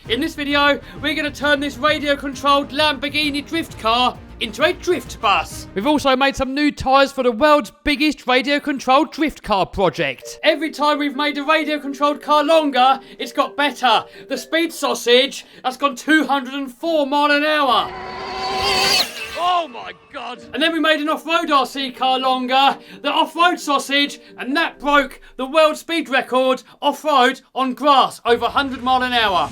In this video, we're going to turn this radio-controlled Lamborghini drift car into a drift bus. We've also made some new tyres for the world's biggest radio-controlled drift car project. Every time we've made a radio-controlled car longer, it's got better. The speed sausage has gone 204 miles an hour. Oh my God. And then we made an off-road RC car longer, the off-road sausage, and that broke the world speed record off-road on grass, over 100 miles an hour.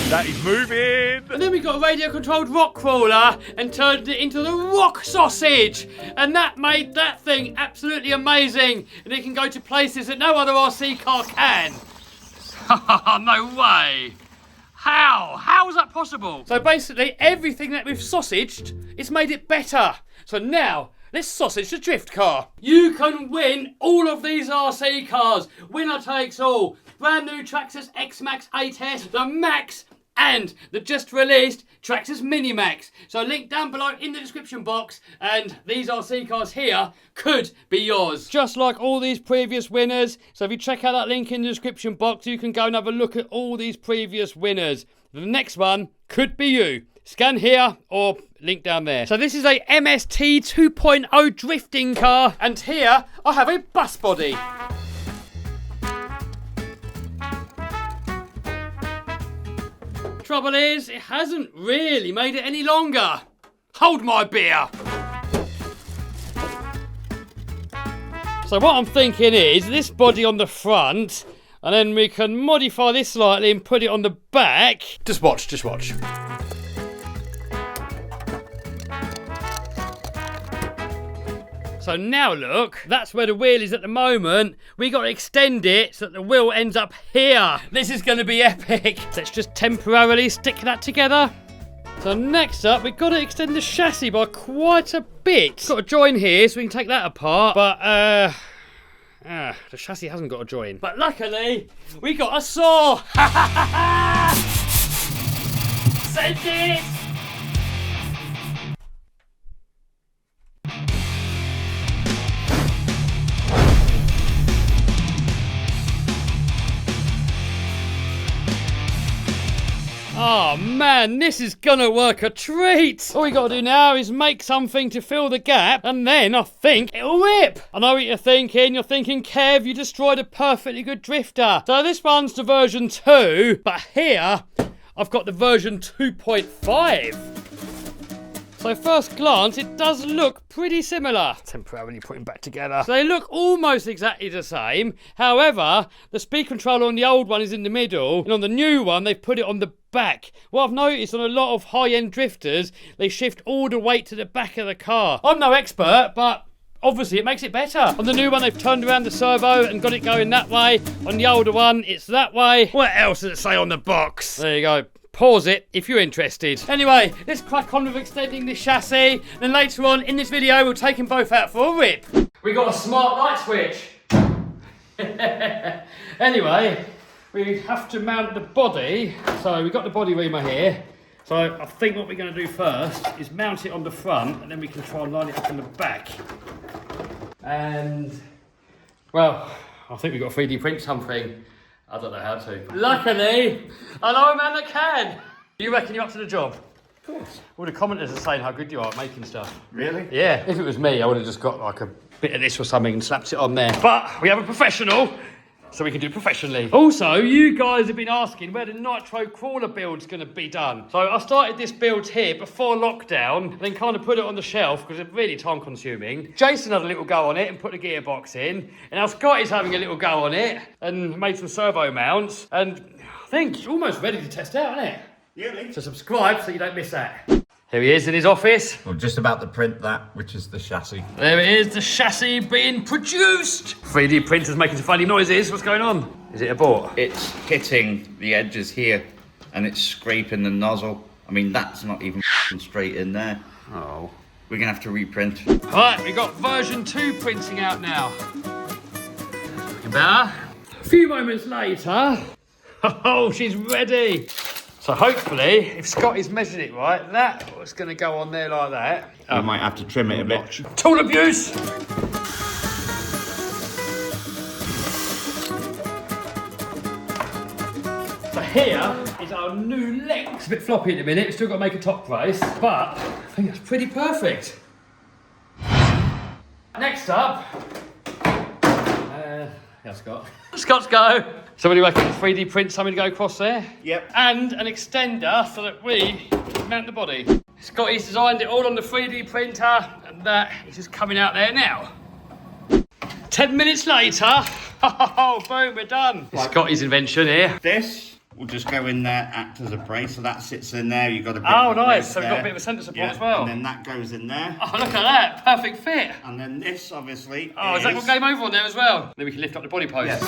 That is moving. And then we got a radio-controlled rock crawler and turned it into the rock sausage. And that made that thing absolutely amazing. And it can go to places that no other RC car can. No way. How is that possible? So basically everything that we've sausaged, it's made it better. So now, let's sausage the drift car. You can win all of these RC cars. Winner takes all. Brand new Traxxas X-Max 8S, the Max, and the just released Traxxas Mini Max. So link down below in the description box, and these RC cars here could be yours. Just like all these previous winners. So if you check out that link in the description box, you can go and have a look at all these previous winners. The next one could be you. Scan here or link down there. So this is a MST 2.0 drifting car, and here I have a bus body. Trouble is, it hasn't really made it any longer. Hold my beer. So what I'm thinking is this body on the front, and then we can modify this slightly and put it on the back. Just watch. So now look, that's where the wheel is at the moment. We got to extend it so that the wheel ends up here. This is going to be epic. Let's just temporarily stick that together. So next up, we've got to extend the chassis by quite a bit. Got a join here so we can take that apart, but the chassis hasn't got a join. But luckily, we got a saw. Send it! Oh man, this is gonna work a treat! All we gotta do now is make something to fill the gap, and then I think it'll rip! I know what you're thinking. You're thinking, Kev, you destroyed a perfectly good drifter. So this one's the version 2, but here, I've got the version 2.5. So first glance, it does look pretty similar. Temporarily putting back together. So they look almost exactly the same. However, the speed controller on the old one is in the middle, and on the new one, they've put it on the back. What I've noticed on a lot of high-end drifters, they shift all the weight to the back of the car. I'm no expert, but obviously it makes it better. On the new one, they've turned around the servo and got it going that way. On the older one, it's that way. What else does it say on the box? There you go. Pause it if you're interested. Anyway, let's crack on with extending this chassis. Then later on in this video, we'll take them both out for a rip. We got a smart light switch. Anyway, we have to mount the body. So we've got the body reamer here. So I think what we're going to do first is mount it on the front, and then we can try and line it up on the back. And, well, I think we've got to 3D print something. I don't know how to. Luckily, I know a man that can. You reckon you're up to the job? Of course. All the commenters are saying how good you are at making stuff. Really? Yeah. If it was me, I would have just got like a bit of this or something and slapped it on there. But we have a professional, so we can do it professionally. Also, you guys have been asking where the nitro crawler build's going to be done. So I started this build here before lockdown, then kind of put it on the shelf because it's really time consuming. Jason had a little go on it and put the gearbox in, and now Scott is having a little go on it and made some servo mounts, and I think it's almost ready to test out, isn't it? Yeah. So subscribe so you don't miss that. Here he is in his office. We're just about to print that, which is the chassis. There it is, the chassis being produced. 3D printer's making some funny noises. What's going on? Is it a board? It's hitting the edges here, and it's scraping the nozzle. I mean, that's not even straight in there. Oh. We're gonna have to reprint. Right, we got version 2 printing out now. Looking better. A few moments later. Oh, she's ready. So hopefully, if Scott is measured it right, that was going to go on there like that. I might have to trim it a bit. Tool abuse! So here is our new leg. It's a bit floppy at the minute, we've still got to make a top brace, but I think that's pretty perfect. Next up, Scott. Scott's go. So what do you reckon? 3D print something to go across there? Yep. And an extender so that we mount the body. Scotty's designed it all on the 3D printer, and that is just coming out there now. 10 minutes later, oh, boom, we're done. It's Scotty's invention here. This will just go in there, act as a brace, so that sits in there. You've got a bit Oh, of a nice. brace So we've got a there. bit of a centre support Yeah, as well. and then that goes in there. Oh, look at that. Perfect fit. And then this, obviously, Oh, is that got game over on there as well? Then we can lift up the body post. Yeah.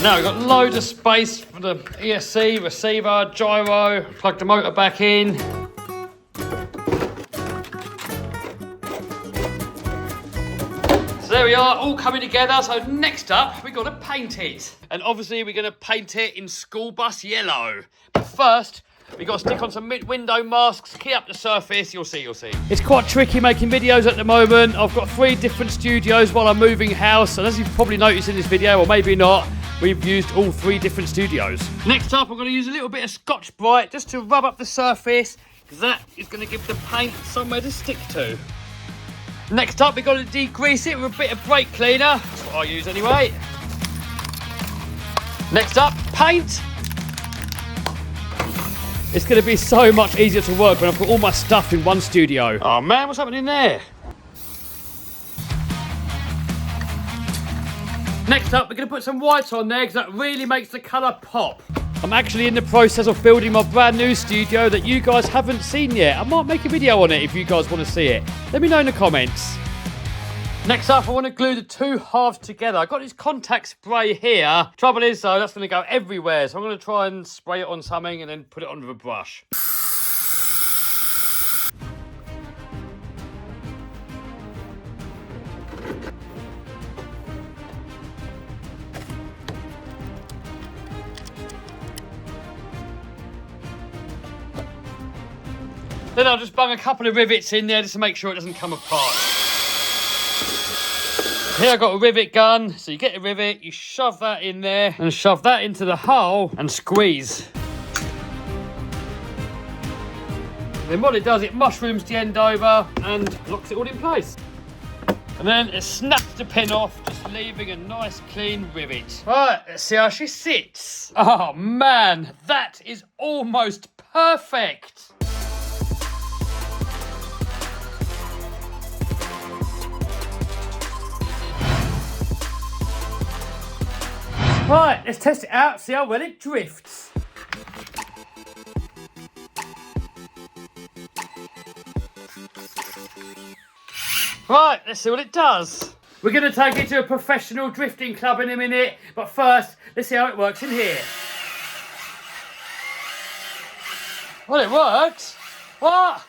Now we've got loads of space for the ESC, receiver, gyro, plug the motor back in. So there we are, all coming together. So next up, we've got to paint it. And obviously we're going to paint it in school bus yellow. But first, we've got to stick on some window masks, key up the surface, you'll see. It's quite tricky making videos at the moment. I've got 3 different studios while I'm moving house. And as you've probably noticed in this video, or maybe not, we've used all 3 different studios. Next up, I'm going to use a little bit of Scotch-Brite just to rub up the surface, because that is going to give the paint somewhere to stick to. Next up, we've got to degrease it with a bit of brake cleaner. That's what I use anyway. Next up, paint. It's going to be so much easier to work when I've got all my stuff in one studio. Oh man, what's happening there? Next up, we're going to put some white on there because that really makes the colour pop. I'm actually in the process of building my brand new studio that you guys haven't seen yet. I might make a video on it if you guys want to see it. Let me know in the comments. Next up, I want to glue the 2 halves together. I've got this contact spray here. Trouble is though, that's going to go everywhere. So I'm going to try and spray it on something and then put it on with a brush. Then I'll just bung a couple of rivets in there just to make sure it doesn't come apart. Here I've got a rivet gun, so you get a rivet, you shove that in there, and shove that into the hole, and squeeze. Then what it does, it mushrooms the end over, and locks it all in place. And then it snaps the pin off, just leaving a nice clean rivet. Right, let's see how she sits. Oh man, that is almost perfect. Right, let's test it out, see how well it drifts. Right, let's see what it does. We're going to take it to a professional drifting club in a minute, but first, let's see how it works in here. Well, it works. What?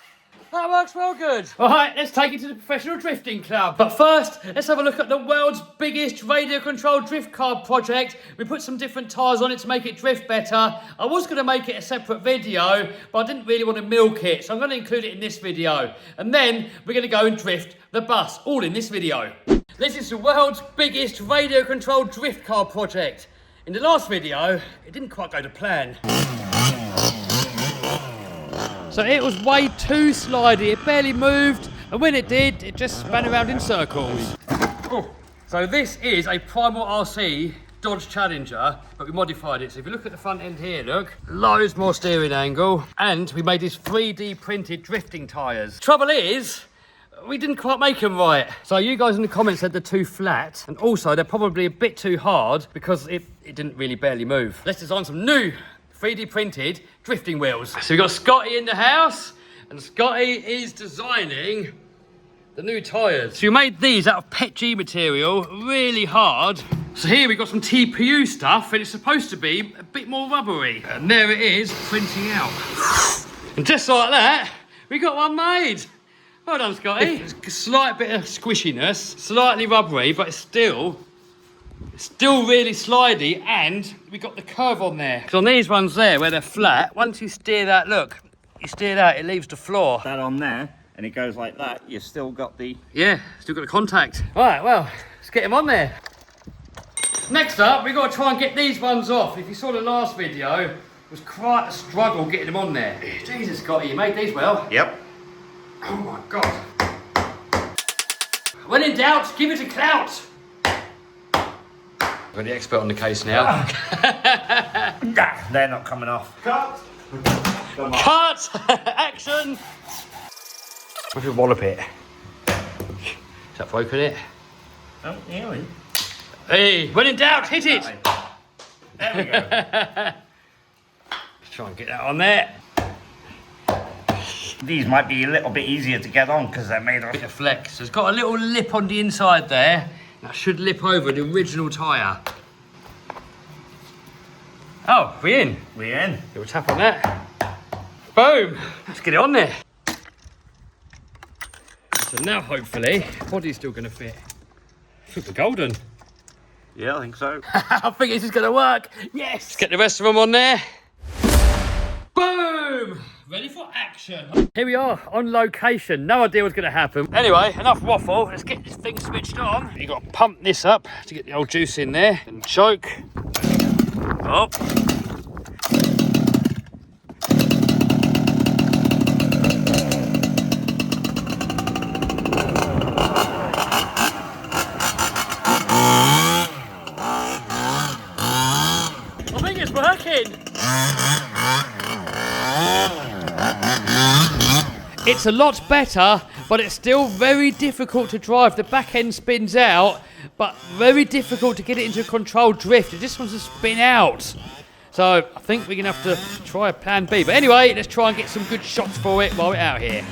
That works well good. All right, let's take it to the professional drifting club. But first, let's have a look at the world's biggest radio-controlled drift car project. We put some different tyres on it to make it drift better. I was going to make it a separate video, but I didn't really want to milk it, so I'm going to include it in this video. And then we're going to go and drift the bus, all in this video. This is the world's biggest radio-controlled drift car project. In the last video, it didn't quite go to plan. So it was way too slidey, it barely moved, and when it did, it just span around in circles. Oh. So this is a Primal RC Dodge Challenger, but we modified it. So if you look at the front end here, look, loads more steering angle, and we made these 3D printed drifting tyres. Trouble is, we didn't quite make them right. So you guys in the comments said they're too flat, and also they're probably a bit too hard because it didn't really barely move. Let's design some new 3D printed drifting wheels. So we've got Scotty in the house, and Scotty is designing the new tyres. So we made these out of PETG material, really hard. So here we've got some TPU stuff, and it's supposed to be a bit more rubbery. And there it is, printing out. And just like that, we got one made. Well done, Scotty. It's a slight bit of squishiness, slightly rubbery, but it's still really slidey, and we got the curve on there. Because on these ones there, where they're flat, once you steer that, look, you steer that, it leaves the floor. That on there, and it goes like that, you've still got the... Yeah, still got the contact. All right, well, let's get him on there. Next up, we've got to try and get these ones off. If you saw the last video, it was quite a struggle getting them on there. Jesus, Scotty, you made these well. Yep. Oh my God. When in doubt, give it a clout. We're the expert on the case now. They're not coming off. Cut! Cut! Action! We should wallop it. Is that broken it? Oh, yeah. Hey, when in doubt, hit it! There we go. Let's try and get that on there. These might be a little bit easier to get on because they're made of... Bit of flex. So it's got a little lip on the inside there. That should lip over the original tyre. Oh, we're in. We're in. We'll tap on that. Boom! Let's get it on there. So now, hopefully, body's still going to fit. I think we're golden. Yeah, I think so. I think this is going to work. Yes! Let's get the rest of them on there. Boom! Ready for action. Here we are, on location. No idea what's going to happen. Anyway, enough waffle. Let's get this thing switched on. You've got to pump this up to get the old juice in there. And choke. Up. I think it's working. It's a lot better, but it's still very difficult to drive. The back end spins out, but very difficult to get it into a controlled drift. It just wants to spin out. So I think we're gonna have to try a plan B. But anyway, let's try and get some good shots for it while we're out here.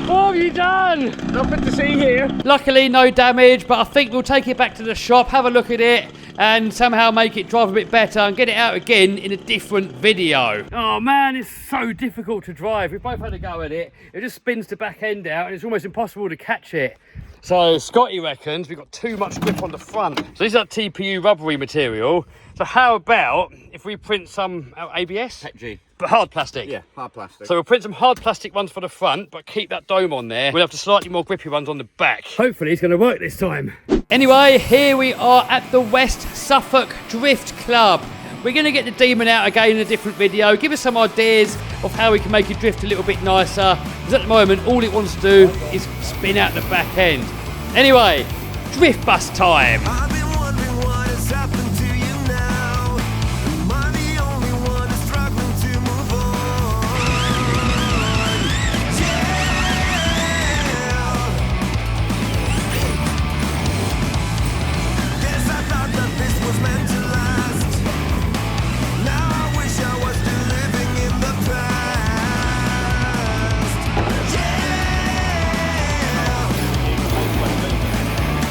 What have you done? Nothing to see here. Luckily, no damage, but I think we'll take it back to the shop, have a look at it, and somehow make it drive a bit better and get it out again in a different video. Oh man, it's so difficult to drive. We both had a go at it. It just spins the back end out and it's almost impossible to catch it. So Scotty reckons we've got too much grip on the front. So this is that TPU rubbery material. So how about if we print some ABS? G. But hard plastic. Yeah, hard plastic. So we'll print some hard plastic ones for the front, but keep that dome on there. We'll have the slightly more grippy ones on the back. Hopefully it's going to work this time. Anyway, here we are at the West Suffolk Drift Club. We're going to get the Demon out again in a different video. Give us some ideas of how we can make it drift a little bit nicer. Because at the moment, all it wants to do is spin out the back end. Anyway, drift bus time.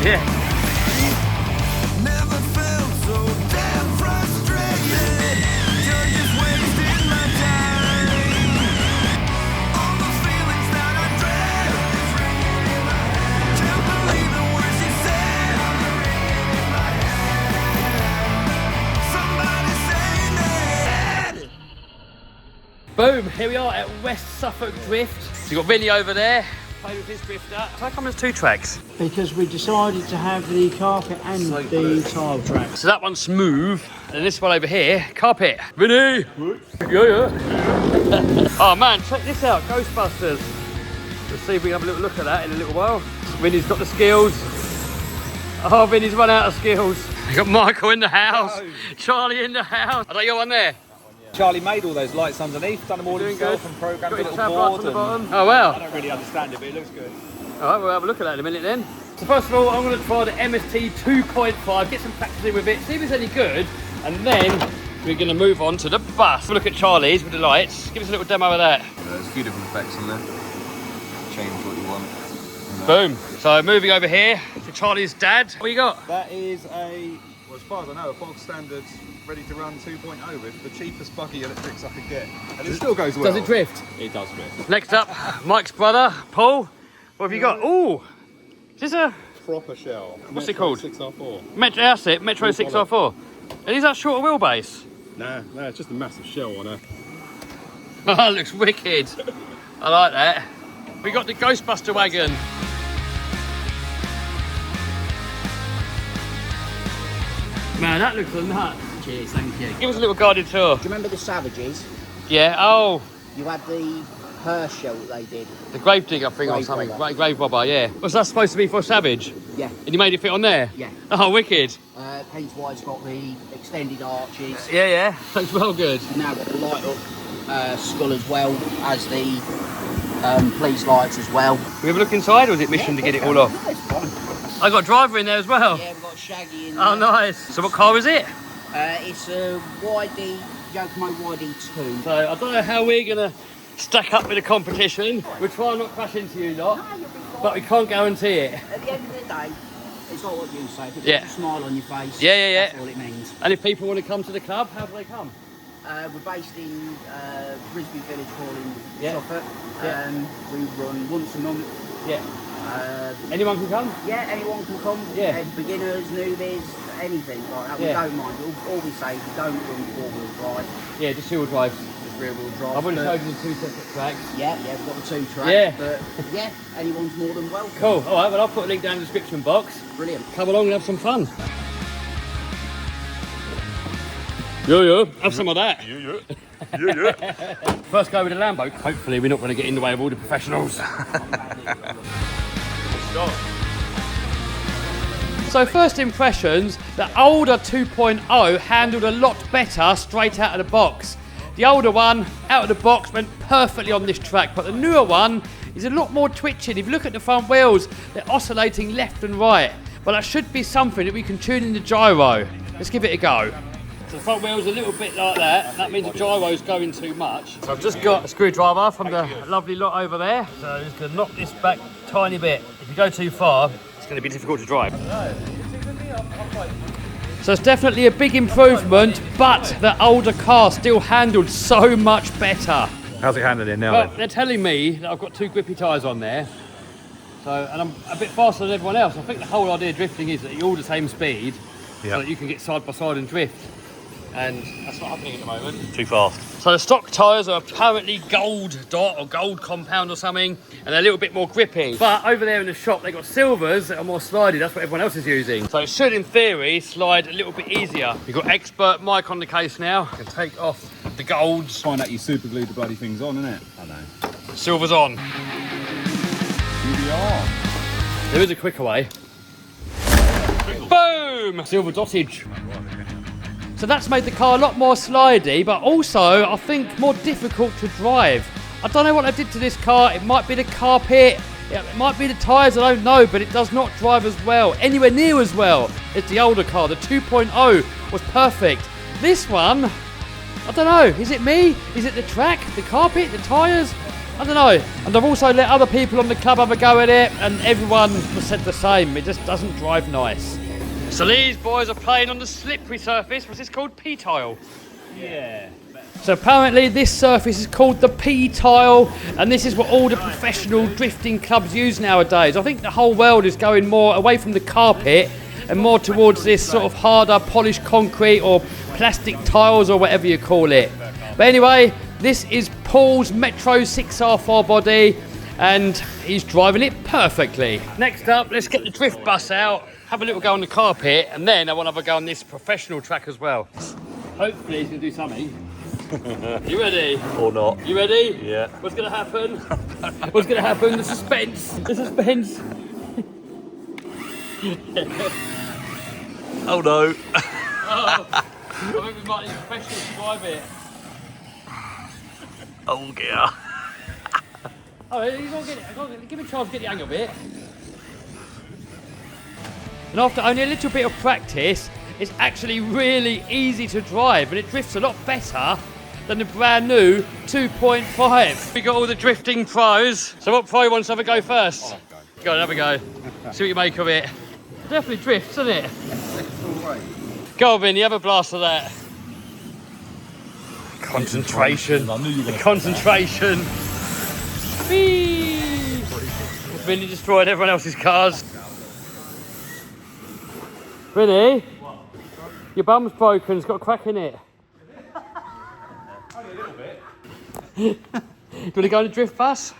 Yeah. Never felt so damn frustrated. You're just wasting my time. All the feelings that I dread. Can't believe the words you said. Somebody say that. Boom, here we are at West Suffolk Drift. So you've got Vinny over there. played with his drifter. How come there's 2 tracks? Because we decided to have the carpet and the tile track. So that one's smooth, and this one over here, carpet. Vinny! Yeah. Oh man, check this out, Ghostbusters. Let's see if we can have a little look at that in a little while. Vinny's got the skills. Oh, Vinny's run out of skills. You got Michael in the house, Charlie in the house. Are they your one there? Charlie made all those lights underneath, done them all himself and programmed a little board. On the bottom. Oh wow. I don't really understand it, but it looks good. All right, we'll have a look at that in a minute then. So first of all, I'm going to try the MST 2.5, get some practice in with it, see if it's any good, and then we're going to move on to the bus. We'll look at Charlie's with the lights. Give us a little demo of that. There's a few different effects on there. Change what you want. Boom. So moving over here to Charlie's dad. What you got? That is a, well, as far as I know, a bog standard ready to run 2.0 with the cheapest buggy electrics I could get. And it still goes well. Does it drift? It does drift. Next up, Mike's brother, Paul. What have you got? Ooh, is this a Proper shell. What's it called? 6R4. Metro? That's it, Metro 6R4. And is that shorter wheelbase? Nah, it's just a massive shell on her. Oh, that looks wicked. I like that. We got the Ghostbuster wagon. Man, that looks a nut. Cheers, thank you. Give us a little guided tour. Do you remember the Savages? Yeah, oh, You had the Hirsch show that they did. the grave digger thing or Grave something. robber. Grave robber, yeah. Was that supposed to be for a Savage? Yeah, And you made it fit on there? yeah. Oh, wicked. Hence why it's got the extended arches. Yeah. Looks well good. You've now got the light up skull as well as the police lights as well. We have a look inside, or was it mission to get it all off? No, it's fine. I got a driver in there as well. Yeah, we've got Shaggy in Oh, there. nice. So what car is it? It's a YD, Yokomo YD2. So I don't know how we're gonna stack up with the competition. We'll try and not crash into you lot, No, you'll be fine. but we can't guarantee it. At the end of the day, it's not what you say. If it's Yeah. a smile on your face, Yeah. that's all it means. And if people want to come to the club, how do they come? We're based in Brisbane Village Hall in Yeah. Suffolk. Yeah. We run once a month. Yeah. Anyone can come? Yeah, anyone can come. Yeah. Beginners, newbies, anything like that. We Yeah. don't mind. All we say is we don't run four-wheel drive, Yeah, just two-wheel drive. just rear-wheel drive. I would have But- showed you the 2 separate tracks. Yeah, we've got the 2 tracks. Yeah. But yeah, anyone's more than welcome. Cool. All right, well, I'll put a link down in the description box. Brilliant. Come along and have some fun. Yeah. Have some of that. Yeah. First go with the Lambo. Hopefully we're not going to get in the way of all the professionals. So first impressions, the older 2.0 handled a lot better straight out of the box. The older one, out of the box, went perfectly on this track, but the newer one is a lot more twitching. If you look at the front wheels, they're oscillating left and right. But that should be something that we can tune in the gyro. Let's give it a go. So the front wheel's a little bit like that. That means the gyro's going too much. So I've just got a screwdriver from the lovely lot over there. So I'm just going to knock this back a tiny bit. If you go too far, it's going to be difficult to drive. So it's definitely a big improvement, but the older car still handled so much better. How's it handling now Well, then? they're telling me that I've got 2 grippy tyres on there. So, and I'm a bit faster than everyone else. I think the whole idea of drifting is that you're all the same speed, Yeah. so that you can get side by side and drift. And that's not happening at the moment. Too fast. So the stock tyres are apparently gold dot or gold compound or something, and they're a little bit more grippy. But over there in the shop, they've got silvers that are more slidey. That's what everyone else is using. So it should, in theory, slide a little bit easier. We've got expert Mike on the case now. I can take off the golds. Find out you super glued the bloody things on, innit? I know. Silver's on. Here we are. There is a quicker way. Boom! Silver dottage. So that's made the car a lot more slidey, but also, I think, more difficult to drive. I don't know what I did to this car. It might be the carpet, it might be the tyres, I don't know, but it does not drive as well, anywhere near as well as the older car. The 2.0 was perfect. This one, I don't know, is it me? Is it the track, the carpet, the tyres? I don't know. And I've also let other people on the club have a go at it, and everyone has said the same. It just doesn't drive nice. So these boys are playing on the slippery surface. What's this called? P-tile. Yeah. So apparently this surface is called the P-tile, and this is what all the professional drifting clubs use nowadays. I think the whole world is going more away from the carpet and more towards this sort of harder polished concrete or plastic tiles or whatever you call it. But anyway, this is Paul's Metro 6R4 body, and he's driving it perfectly. Next up, let's get the drift bus out, have a little go on the carpet, and then I want to have a go on this professional track as well. Hopefully he's going to do something. You ready? Or not. You ready? Yeah. What's going to happen? What's going to happen? The suspense. The suspense. Oh no. Oh, I think we might need a professional to drive it. Oh dear. Oh, you gotta get it. Give me a chance to get the hang of it. And after only a little bit of practice, it's actually really easy to drive, and it drifts a lot better than the brand new 2.5. We got all the drifting pros. So what pro wants to have a go first? Go on, have a go. See what you make of it. Definitely drifts, doesn't it? Go on, Vinny, have a blast of that. Concentration. The concentration. Whee! Vinny destroyed everyone else's cars. Vinny? Your bum's broken, it's got a crack in it. Only a little bit. Do you want to go on a drift bus?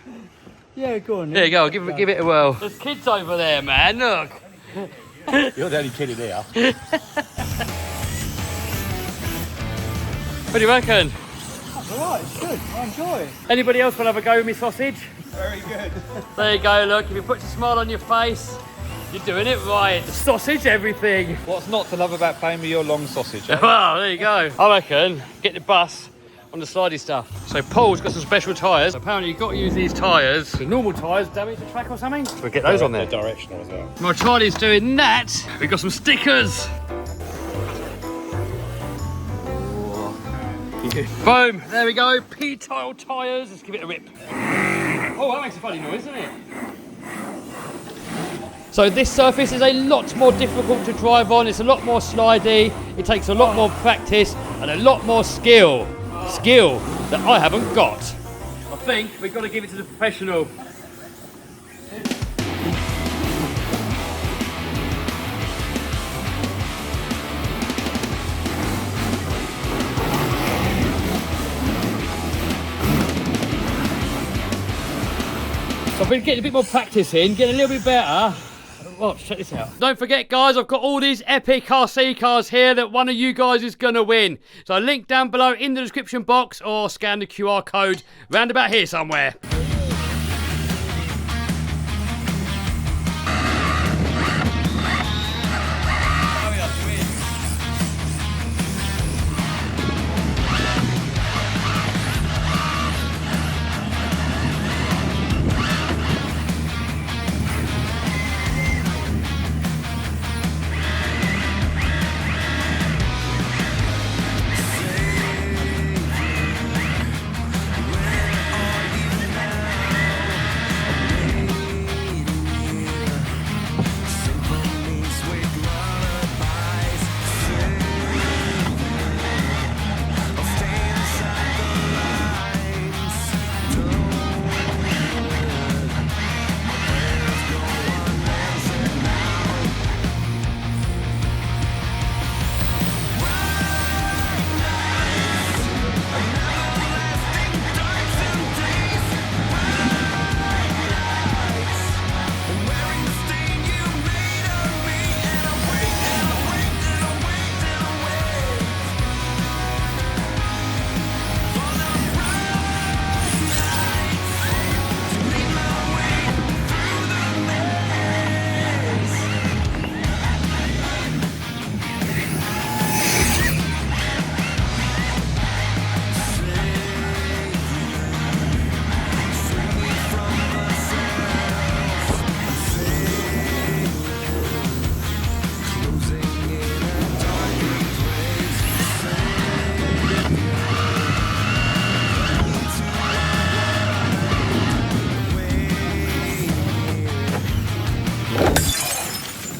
Yeah, go on. There you go, give it a whirl. There's kids over there, man, look. You're the only kid in here. What do you reckon? That's alright, it's good. I enjoy it. Anybody else want to have a go with me sausage? Very good. There you go, look, if you put a smile on your face, you're doing it right. The sausage, everything. What's not to love about playing with your long sausage? Eh? Well, there you go. I reckon, get the bus on the slidey stuff. So Paul's got some special tyres. Apparently you've got to use these tyres. The normal tyres damage the track or something. We'll get those on there. They're directional as well. While Charlie's doing that, we've got some stickers. Boom, there we go. P-tile tyres. Let's give it a rip. Oh, that makes a funny noise, doesn't it? So this surface is a lot more difficult to drive on. It's a lot more slidey. It takes a lot more practice and a lot more skill. Skill that I haven't got. I think we've got to give it to the professional. So I've been getting a bit more practice in, getting a little bit better. Well, check this out. Don't forget, guys, I've got all these epic RC cars here that one of you guys is going to win. So link down below in the description box or scan the QR code round about here somewhere.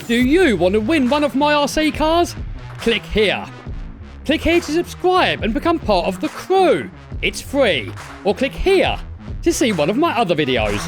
Do you want to win one of my RC cars? Click here. Click here to subscribe and become part of the crew. It's free. Or click here to see one of my other videos.